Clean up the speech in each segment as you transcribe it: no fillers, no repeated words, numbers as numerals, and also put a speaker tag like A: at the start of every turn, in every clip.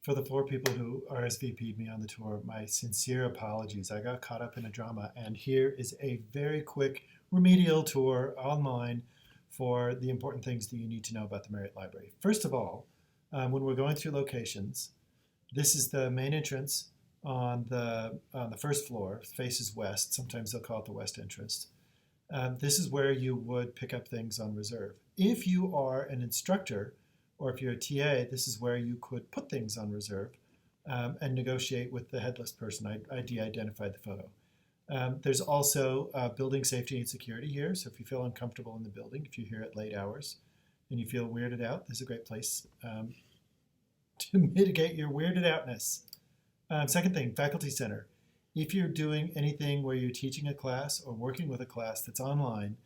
A: For the 4 people who RSVP'd me on the tour, my sincere apologies. I got caught up in a drama, and here is a very quick remedial tour online for the important things that you need to know about the Marriott Library. First of all, when we're going through locations, this is the main entrance on the first floor, faces west. Sometimes they'll call it the west entrance. This is where you would pick up things on reserve. If you are an instructor, or if you're a TA, this is where you could put things on reserve and negotiate with the headless person. I de-identified the photo. There's also building safety and security here. So if you feel uncomfortable in the building, if you're here at late hours and you feel weirded out, this is a great place to mitigate your weirded outness. Second thing, faculty center. If you're doing anything where you're teaching a class or working with a class that's online,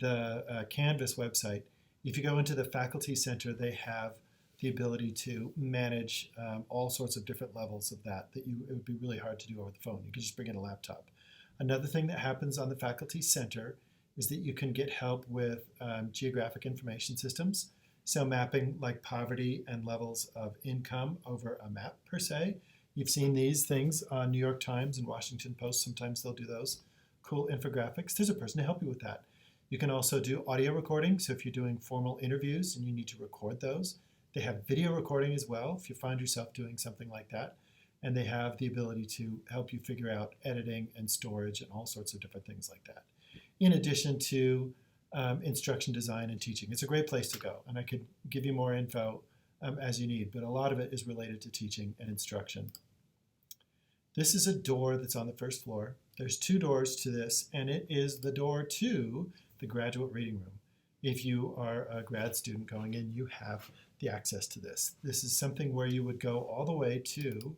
A: the Canvas website, if you go into the faculty center, they have the ability to manage all sorts of different levels of that it would be really hard to do over the phone. You can just bring in a laptop. Another thing that happens on the faculty center is that you can get help with geographic information systems. So mapping like poverty and levels of income over a map per se. You've seen these things on New York Times and Washington Post. Sometimes they'll do those cool infographics. There's a person to help you with that. You can also do audio recording. So if you're doing formal interviews and you need to record those, they have video recording as well if you find yourself doing something like that. And they have the ability to help you figure out editing and storage and all sorts of different things like that. In addition to instruction design and teaching. It's a great place to go. And I could give you more info as you need, but a lot of it is related to teaching and instruction. This is a door that's on the first floor. There's 2 doors to this, and it is the door to the graduate reading room. If you are a grad student going in, you have the access to this. This is something where you would go all the way to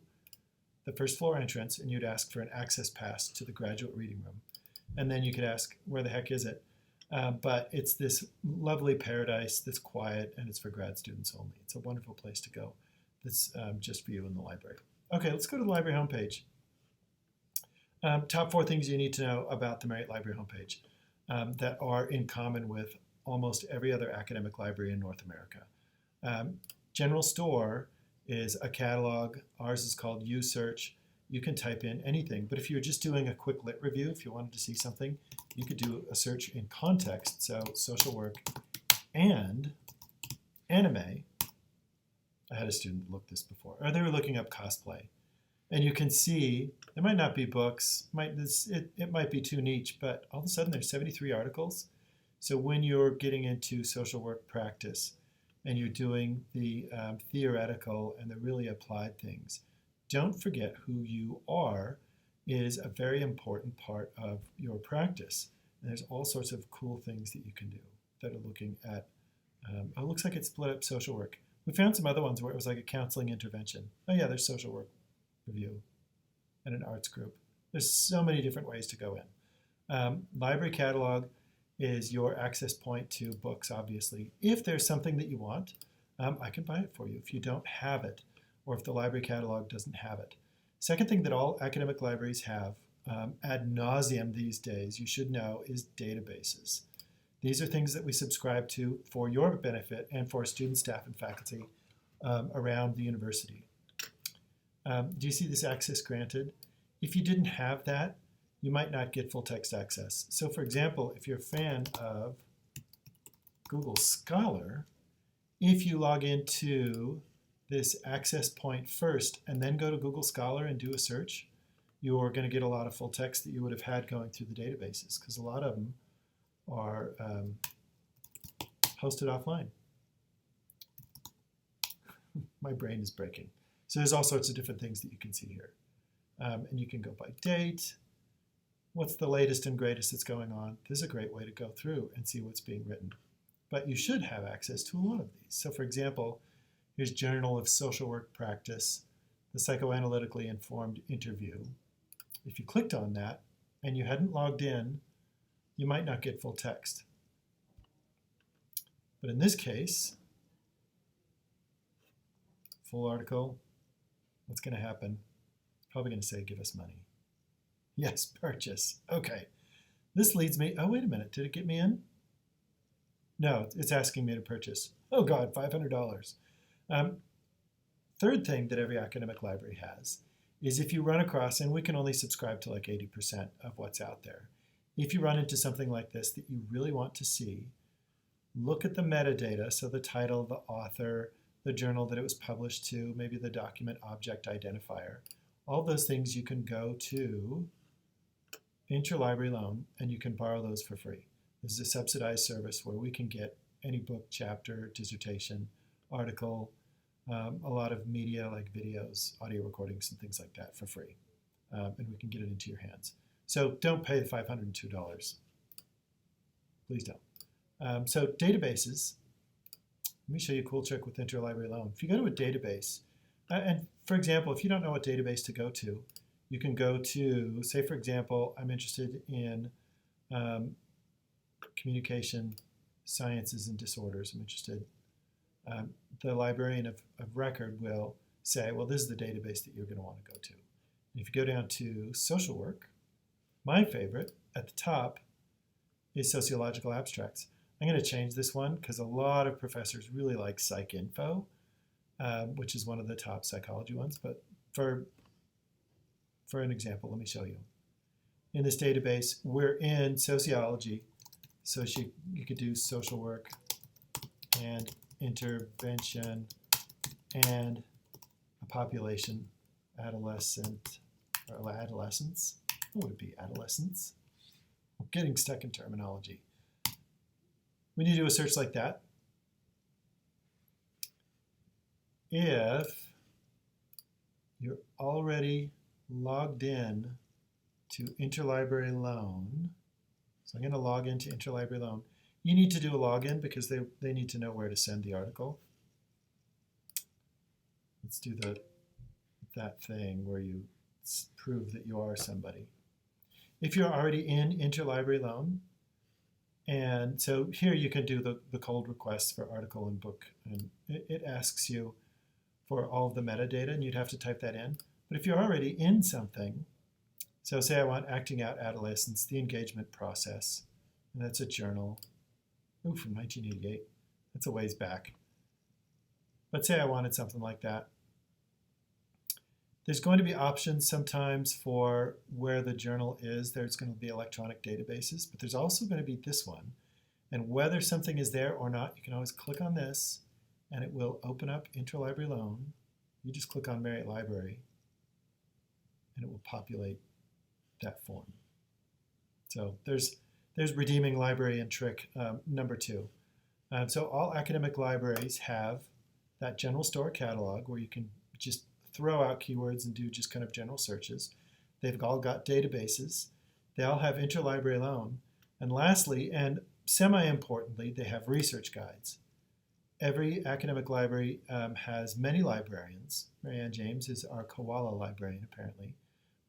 A: the first floor entrance and you'd ask for an access pass to the graduate reading room. And then you could ask, where the heck is it? But it's this lovely paradise that's quiet and it's for grad students only. It's a wonderful place to go. That's just for you in the library. Okay, let's go to the library homepage. Top 4 things you need to know about the Marriott Library homepage that are in common with almost every other academic library in North America. General store is a catalog. Ours is called USearch. You can type in anything, but if you're just doing a quick lit review, if you wanted to see something, you could do a search in context. So social work and anime. I had a student look this before, or they were looking up cosplay. And you can see, there might not be books, it might be too niche, but all of a sudden there's 73 articles. So when you're getting into social work practice and you're doing the theoretical and the really applied things, don't forget who you are is a very important part of your practice. And there's all sorts of cool things that you can do that are looking at, it looks like it's split up social work. We found some other ones where it was like a counseling intervention. Oh yeah, there's social work review and an arts group. There's so many different ways to go in. Library catalog is your access point to books, obviously. If there's something that you want, I can buy it for you if you don't have it, or if the library catalog doesn't have it. Second thing that all academic libraries have ad nauseum these days, you should know, is databases. These are things that we subscribe to for your benefit and for student, staff, and faculty around the university. Do you see this access granted? If you didn't have that, you might not get full text access. So for example, if you're a fan of Google Scholar, if you log into this access point first and then go to Google Scholar and do a search, you're going to get a lot of full text that you would have had going through the databases, because a lot of them are hosted offline. My brain is breaking. So there's all sorts of different things that you can see here. And you can go by date. What's the latest and greatest that's going on? This is a great way to go through and see what's being written. But you should have access to a lot of these. So for example, here's Journal of Social Work Practice, the Psychoanalytically Informed Interview. If you clicked on that and you hadn't logged in, you might not get full text. But in this case, full article, what's going to happen? Probably going to say, give us money. Yes, purchase. Okay. This leads me, oh, wait a minute. Did it get me in? No, it's asking me to purchase. Oh, God, $500. third thing that every academic library has is if you run across, and we can only subscribe to like 80% of what's out there, if you run into something like this that you really want to see, look at the metadata, so the title, the author, the journal that it was published to, maybe the document object identifier. All those things you can go to Interlibrary Loan and you can borrow those for free. This is a subsidized service where we can get any book, chapter, dissertation, article, a lot of media like videos, audio recordings, and things like that for free. And we can get it into your hands. So don't pay the $502. Please don't. So databases. Let me show you a cool trick with Interlibrary Loan. If you go to a database, and for example, if you don't know what database to go to, you can go to, say for example, I'm interested in communication sciences and disorders. I'm interested. The librarian of record will say, well, this is the database that you're going to want to go to. And if you go down to social work, my favorite at the top is sociological abstracts. I'm going to change this one because a lot of professors really like PsycInfo, which is one of the top psychology ones. But for an example, let me show you. In this database, we're in sociology. So you could do social work and intervention and a population, adolescent, or adolescents. What would it be? Adolescents? I'm getting stuck in terminology. When you do a search like that, if you're already logged in to Interlibrary Loan, so I'm going to log into Interlibrary Loan. You need to do a login because they need to know where to send the article. Let's do that thing where you prove that you are somebody. If you're already in Interlibrary Loan, and so here you can do the cold requests for article and book, and it asks you for all of the metadata, and you'd have to type that in. But if you're already in something, so say I want Acting Out Adolescence, the Engagement Process, and that's a journal. Ooh, from 1988. That's a ways back. But say I wanted something like that. There's going to be options sometimes for where the journal is. There's going to be electronic databases, but there's also going to be this one. And whether something is there or not, you can always click on this, and it will open up Interlibrary Loan. You just click on Marriott Library, and it will populate that form. So there's redeeming library and trick number 2. So all academic libraries have that general store catalog where you can just throw out keywords and do just kind of general searches. They've all got databases. They all have Interlibrary Loan. And lastly, and semi-importantly, they have research guides. Every academic library has many librarians. Marianne James is our koala librarian, apparently.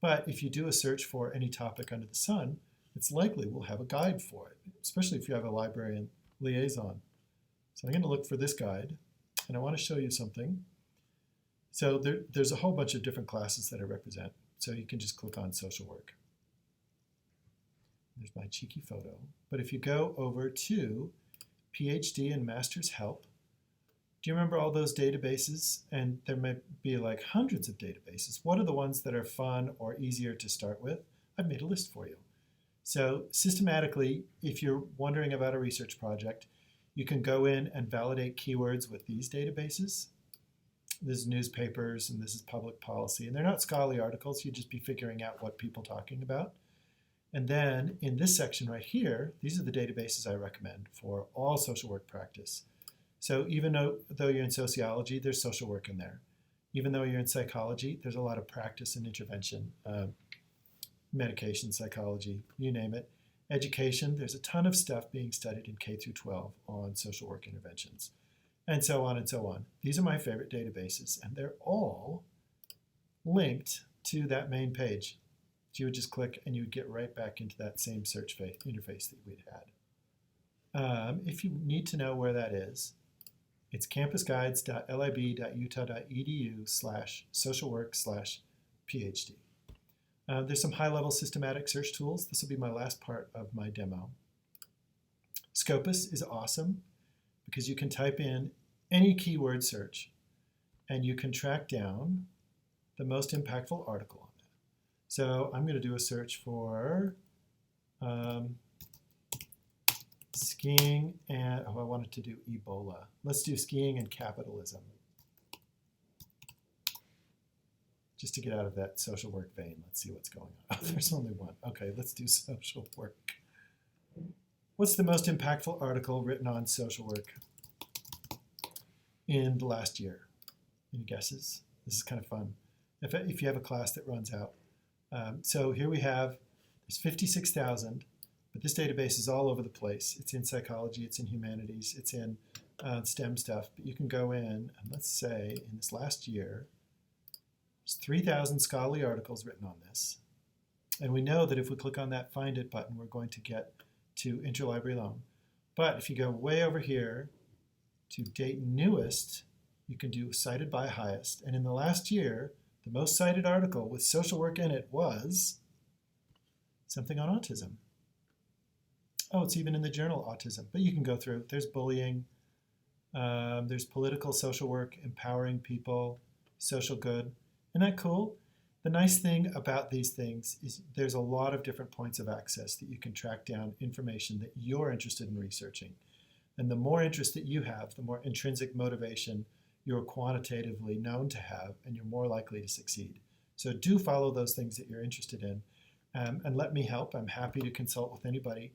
A: But if you do a search for any topic under the sun, it's likely we'll have a guide for it, especially if you have a librarian liaison. So I'm going to look for this guide, and I want to show you something. So there's a whole bunch of different classes that I represent. So you can just click on social work. There's my cheeky photo. But if you go over to PhD and Master's Help, do you remember all those databases? And there might be like hundreds of databases. What are the ones that are fun or easier to start with? I've made a list for you. So systematically, if you're wondering about a research project, you can go in and validate keywords with these databases. This is newspapers and this is public policy. And they're not scholarly articles. You'd just be figuring out what people are talking about. And then in this section right here, these are the databases I recommend for all social work practice. So even though you're in sociology, there's social work in there. Even though you're in psychology, there's a lot of practice and intervention, medication, psychology, you name it. Education, there's a ton of stuff being studied in K through 12 on social work interventions, and so on and so on. These are my favorite databases, and they're all linked to that main page. So you would just click and you would get right back into that same search interface that we'd had. If you need to know where that is, it's campusguides.lib.utah.edu/socialwork/PhD. There's some high-level systematic search tools. This will be my last part of my demo. Scopus is awesome because you can type in any keyword search and you can track down the most impactful article on that. So I'm going to do a search for skiing and, I wanted to do Ebola. Let's do skiing and capitalism. Just to get out of that social work vein, let's see what's going on. Oh, there's only one. Okay, let's do social work. What's the most impactful article written on social work in the last year? Any guesses? This is kind of fun. If you have a class that runs out. So here we have, there's 56,000, but this database is all over the place. It's in psychology, it's in humanities, it's in STEM stuff. But you can go in and let's say in this last year, there's 3,000 scholarly articles written on this. And we know that if we click on that Find It button, we're going to get to Interlibrary Loan. But if you go way over here to Date Newest, you can do Cited by Highest. And in the last year, the most cited article with social work in it was something on autism. Oh, it's even in the journal Autism. But you can go through. There's bullying. There's political social work, empowering people, social good. Isn't that cool? The nice thing about these things is there's a lot of different points of access that you can track down information that you're interested in researching. And the more interest that you have, the more intrinsic motivation you're quantitatively known to have, and you're more likely to succeed. So do follow those things that you're interested in. And let me help. I'm happy to consult with anybody.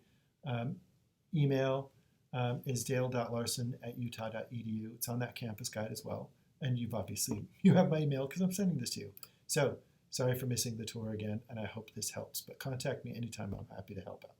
A: Email is dale.larson@utah.edu. It's on that campus guide as well. And you have my email because I'm sending this to you. So sorry for missing the tour again, and I hope this helps. But contact me anytime. I'm happy to help out.